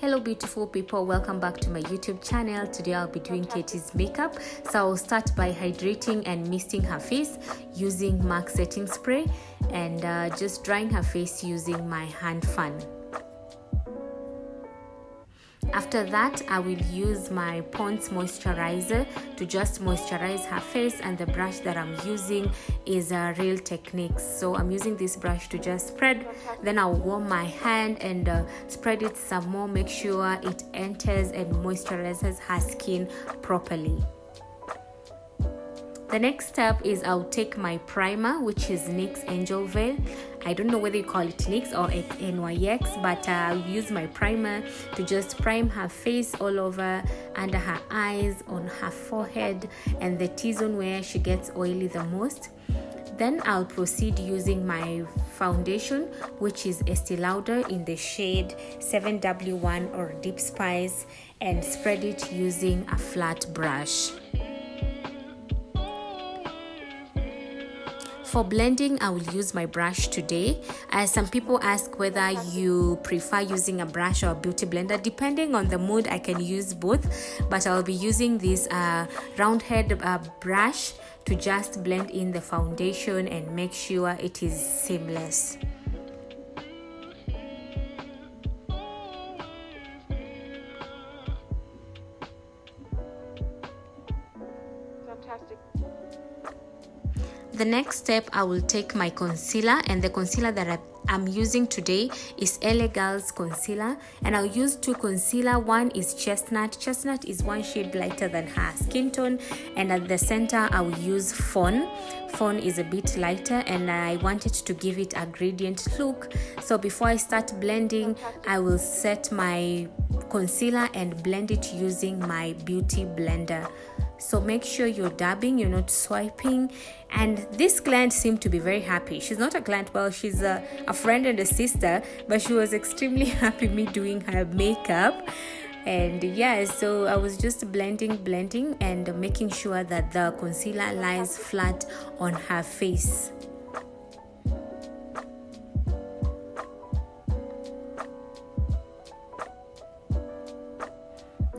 Hello beautiful people, welcome back to my YouTube channel. Today I'll be doing Katie's makeup. So I'll start by hydrating and misting her face using MAC setting spray and just drying her face using my hand fan. After that, I will use my Pond's moisturizer to just moisturize her face, and the brush that I'm using is a Real Techniques. So I'm using this brush to just spread, then I'll warm my hand and spread it some more, make sure it enters and moisturizes her skin properly. The next step is I'll take my primer, which is NYX Angel Veil. I don't know whether you call it NYX or NYX, but I'll use my primer to just prime her face all over, under her eyes, on her forehead, and the T-zone where she gets oily the most. Then I'll proceed using my foundation, which is Estee Lauder in the shade 7W1 or Deep Spice, and spread it using a flat brush. For blending, I will use my brush today. Some people ask whether you prefer using a brush or a beauty blender. Depending on the mood, I can use both, but I'll be using this round head brush to just blend in the foundation and make sure it is seamless. Fantastic. The next step, I will take my concealer, and the concealer that I'm using today is LA Girl's concealer, and I'll use two concealer. One is Chestnut. Chestnut is one shade lighter than her skin tone, and at the center I will use Fawn. Fawn is a bit lighter, and I wanted to give it a gradient look. So before I start blending, I will set my concealer and blend it using my beauty blender. So make sure you're dabbing, you're not swiping. And this client seemed to be very happy. She's not a client, well, she's a friend and a sister, but she was extremely happy me doing her makeup. And yeah, so I was just blending and making sure that the concealer lies flat on her face.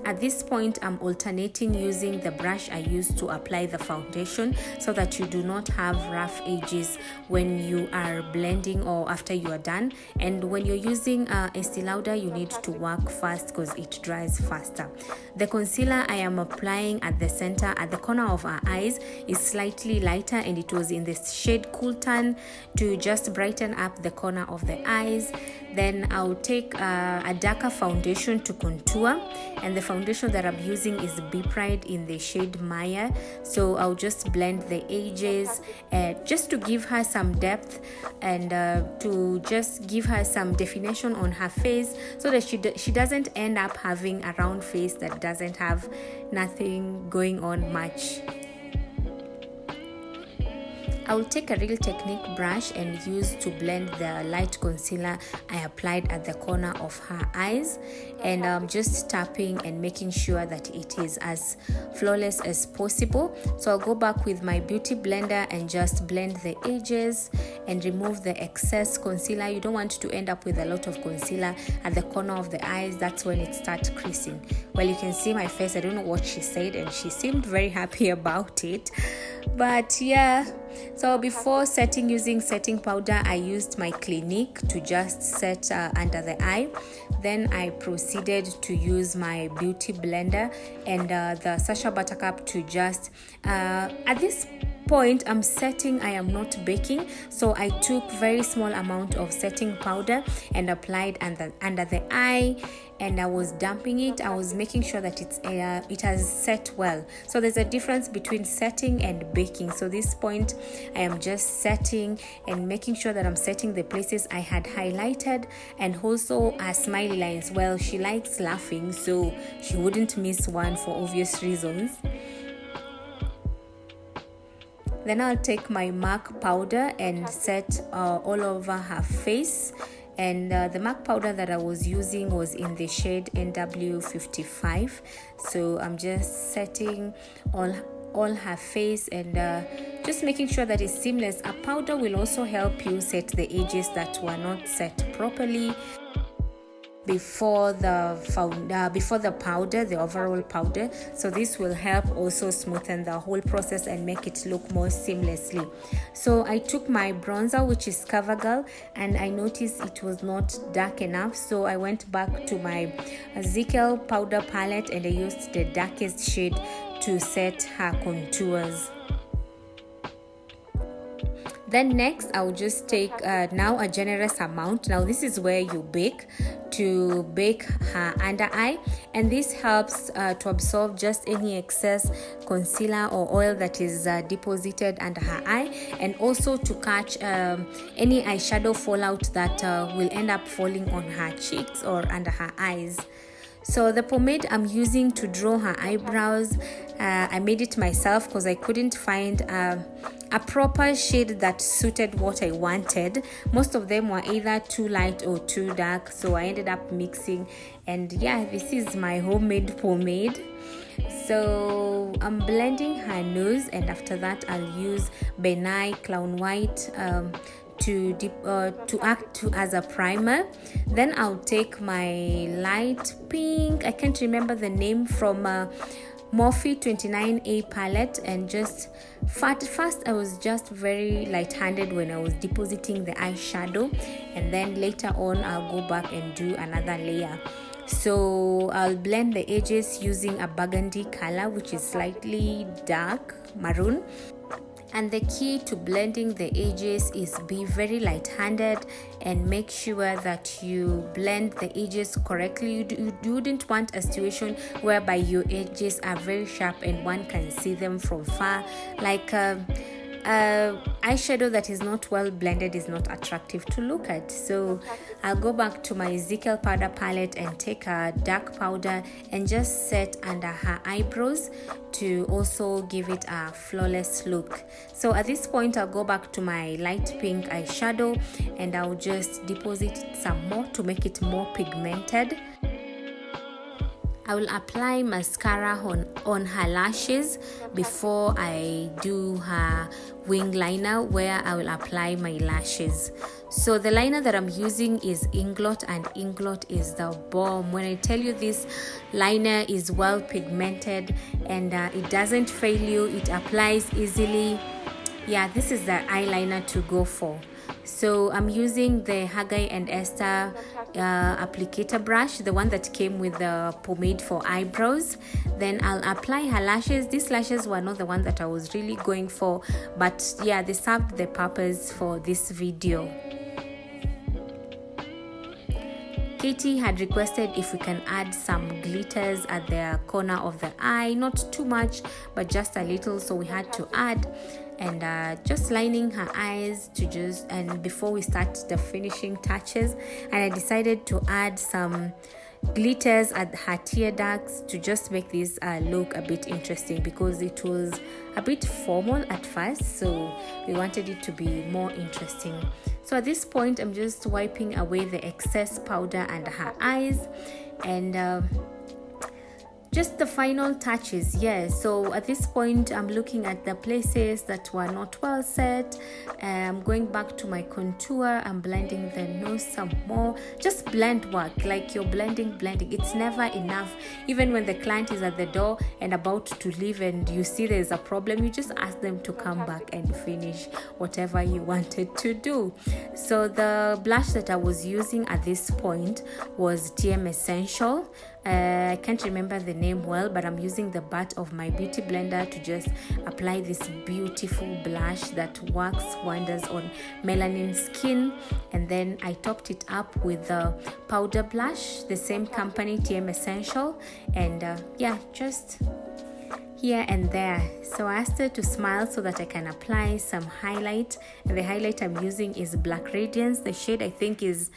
At this point, I'm alternating using the brush I used to apply the foundation so that you do not have rough edges when you are blending or after you are done. And when you're using Estee Lauder, you need to work fast because it dries faster. The concealer I am applying at the center, at the corner of our eyes, is slightly lighter, and it was in the shade Cool Tan to just brighten up the corner of the eyes. Then I'll take a darker foundation to contour, and the foundation that I'm using is Be Pride in the shade Maya. So I'll just blend the edges just to give her some depth and to just give her some definition on her face, so that she doesn't end up having a round face that doesn't have nothing going on much. I will take a Real Technique brush and use to blend the light concealer I applied at the corner of her eyes, and I'm just tapping and making sure that it is as flawless as possible. So I'll go back with my beauty blender and just blend the edges and remove the excess concealer. You don't want to end up with a lot of concealer at the corner of the eyes. That's when it starts creasing. Well, you can see my face. I don't know what she said, and she seemed very happy about it. But yeah, so before using setting powder, I used my Clinique to just set under the eye. Then I proceeded to use my beauty blender and the Sacha Buttercup to just at this point I'm setting, I am not baking, so I took very small amount of setting powder and applied under the eye, and I was damping it. I was making sure that it has set well. So there's a difference between setting and baking. So this point I am just setting and making sure that I'm setting the places I had highlighted, and also smiley lines. Well, she likes laughing, so she wouldn't miss one for obvious reasons. Then I'll take my MAC powder and set all over her face. And the MAC powder that I was using was in the shade NW55. So I'm just setting all all her face, and just making sure that it's seamless. A powder will also help you set the edges that were not set properly before the powder, the overall powder. So this will help also smoothen the whole process and make it look more seamlessly. So I took my bronzer, which is CoverGirl, and I noticed it was not dark enough, so I went back to my Ezekiel powder palette and I used the darkest shade to set her contours. Then next I'll just take now a generous amount. Now this is where you bake her under eye, and this helps to absorb just any excess concealer or oil that is deposited under her eye, and also to catch any eyeshadow fallout that will end up falling on her cheeks or under her eyes. So the pomade I'm using to draw her eyebrows, I made it myself because I couldn't find a proper shade that suited what I wanted. Most of them were either too light or too dark, so I ended up mixing, and yeah, this is my homemade pomade. So I'm blending her nose, and after that I'll use Benai Clown White to act as a primer. Then I'll take my light pink, I can't remember the name, from Morphe 29A palette, and just first I was just very light-handed when I was depositing the eyeshadow, and then later on I'll go back and do another layer. So I'll blend the edges using a burgundy color, which is slightly dark maroon. And the key to blending the edges is be very light-handed and make sure that you blend the edges correctly. You wouldn't want a situation whereby your edges are very sharp and one can see them from far. Like eyeshadow that is not well blended is not attractive to look at. So I'll go back to my Ezekiel powder palette and take a dark powder and just set under her eyebrows to also give it a flawless look. So at this point I'll go back to my light pink eyeshadow and I'll just deposit some more to make it more pigmented. I will apply mascara on her lashes before I do her wing liner, where I will apply my lashes. So the liner that I'm using is Inglot, and Inglot is the bomb. When I tell you this liner is well pigmented and it doesn't fail you, it applies easily. Yeah, this is the eyeliner to go for. So I'm using the Haggai and Esther applicator brush, the one that came with the pomade for eyebrows. Then I'll apply her lashes. These lashes were not the one that I was really going for, but yeah, they served the purpose for this video. Katie had requested if we can add some glitters at the corner of the eye, not too much but just a little, so we had to add. And just lining her eyes and before we start the finishing touches, and I decided to add some glitters at her tear ducts to just make this look a bit interesting, because it was a bit formal at first, so we wanted it to be more interesting. So at this point I'm just wiping away the excess powder under her eyes, and just the final touches. So at this point I'm looking at the places that were not well set. I'm going back to my contour. I'm blending the nose some more. Just blend work, like you're blending. It's never enough. Even when the client is at the door and about to leave and you see there's a problem, you just ask them to come back and finish whatever you wanted to do. So the blush that I was using at this point was TM Essential. I can't remember the name well, but I'm using the butt of my beauty blender to just apply this beautiful blush that works wonders on melanin skin. And then I topped it up with the powder blush, the same company, TM Essential, and just here and there. So I asked her to smile so that I can apply some highlight, and the highlight I'm using is Black Radiance. The shade I think is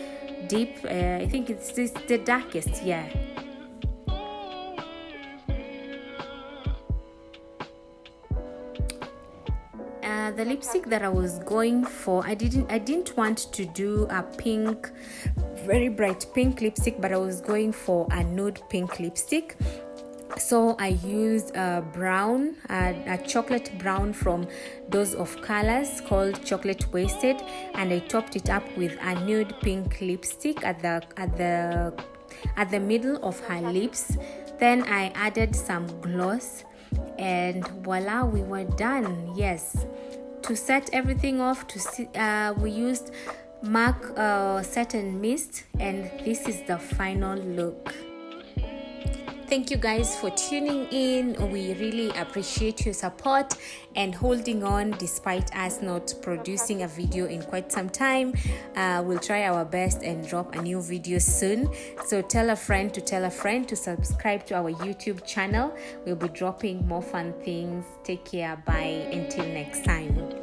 deep. I think it's the darkest. The lipstick that I was going for, I didn't want to do a pink, very bright pink lipstick, but I was going for a nude pink lipstick. So I used a brown, a chocolate brown from Dose of Colors called Chocolate Wasted, and I topped it up with a nude pink lipstick at the middle of her lips. Then I added some gloss, and voila, we were done. Yes, to set everything off, we used MAC Set and Mist, and this is the final look. Thank you guys for tuning in. We really appreciate your support and holding on despite us not producing a video in quite some time. We'll try our best and drop a new video soon. So tell a friend to subscribe to our YouTube channel. We'll be dropping more fun things. Take care. Bye. Until next time.